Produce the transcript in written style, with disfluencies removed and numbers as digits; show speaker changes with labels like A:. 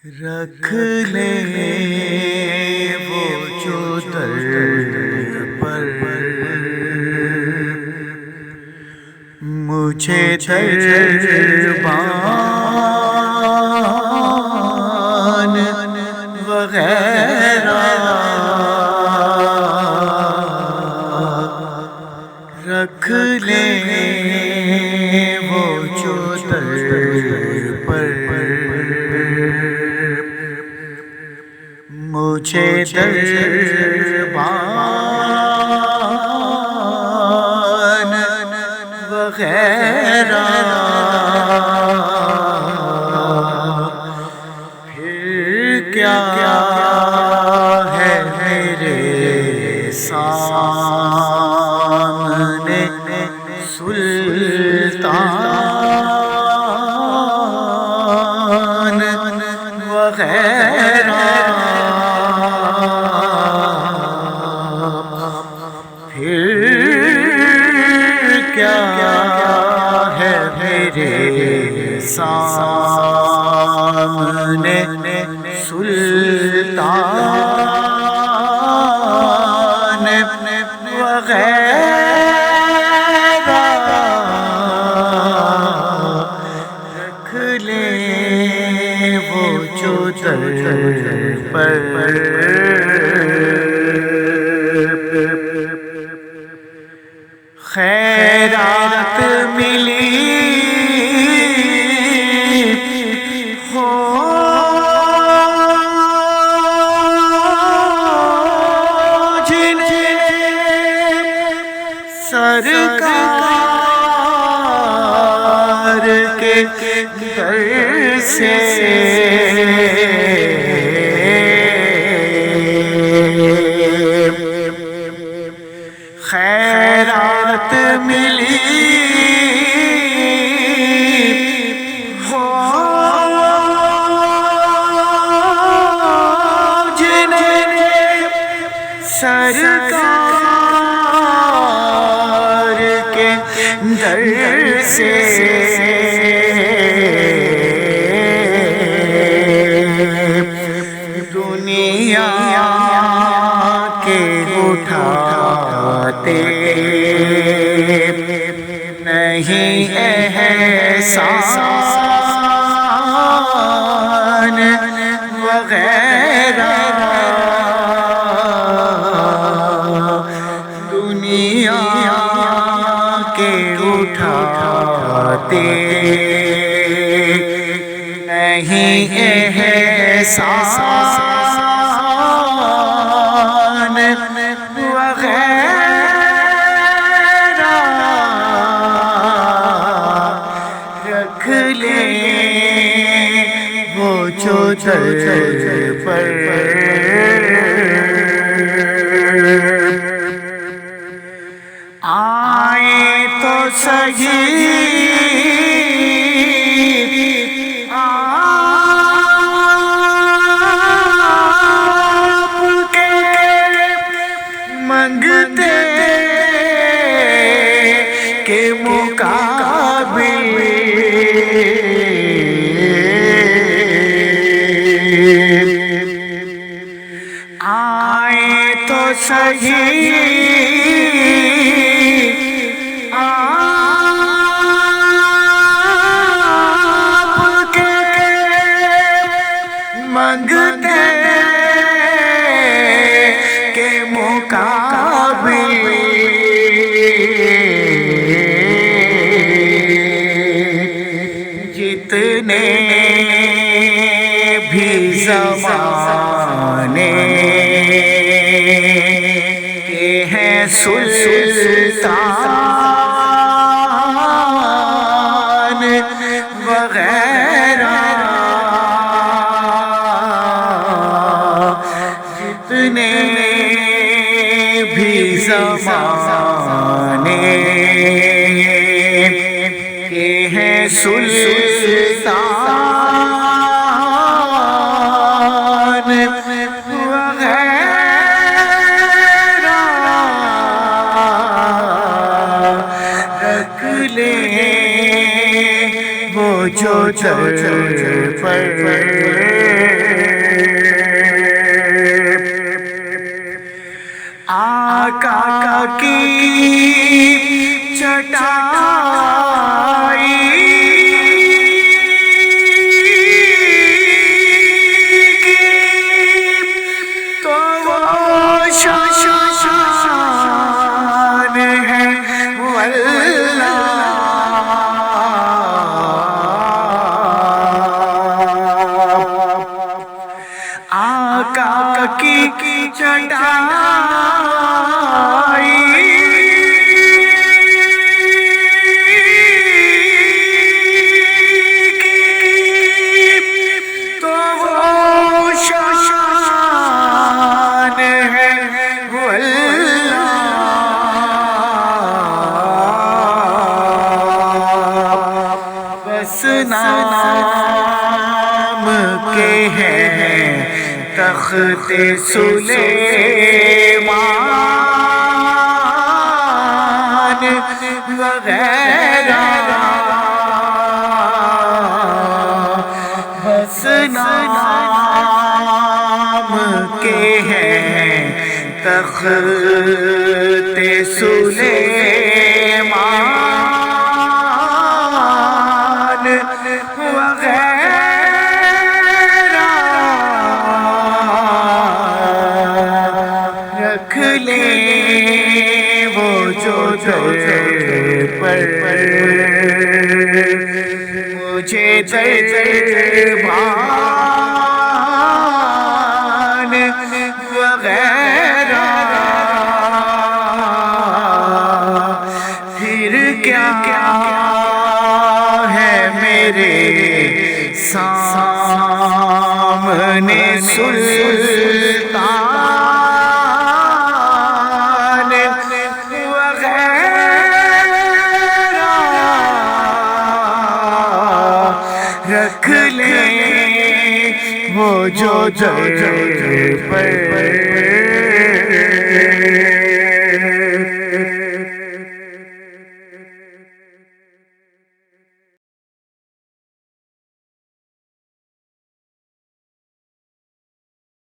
A: رکھ لے وہ جو در پر مجھے دربان وغیرہ رکھ لے وہ جو در پر مجھے دربان وغیرہ پھر کیا ہے میرے سامنے سلطان وغیرہ کیا ہے میرے سامنے سلطان وغیرہ رکھ لے وہ جو در پر خیرات ملی ہو جنہیں سرکار کے در سے خیرات ملی ہو جنہیں سرکار کے در سے دنیا کے اٹھاتے نہیں احسان وغیرہ دنیا کے اٹھاتے نہیں احسان وغیرہ رکھ لے وہ جو در پر آئے تو صحیح منگتے کے مقابل آئے تو صحیح آپ کے منگتے کے مقابل جتنے بھی زمانے کے ہیں سلطان وغیرہ جتنے بھی زمانے کے ہیں سلطان وغیرہ رکھ لے وہ جو در پر آقا کی چٹائی تو وہ شان ہے واللہ آقا کی چٹائی تو وہ شان ہے واللہ بس نام کے ہیں تخت سلیمان وغیرہ بس نام کے ہیں تخت سلیمان وغیرہ رکھ لیں وہ جو پر مجھے دربان وغیرہ پھر کیا ہے میرے سامنے سلطان وغیرہ رکھ لیں وہ جو پر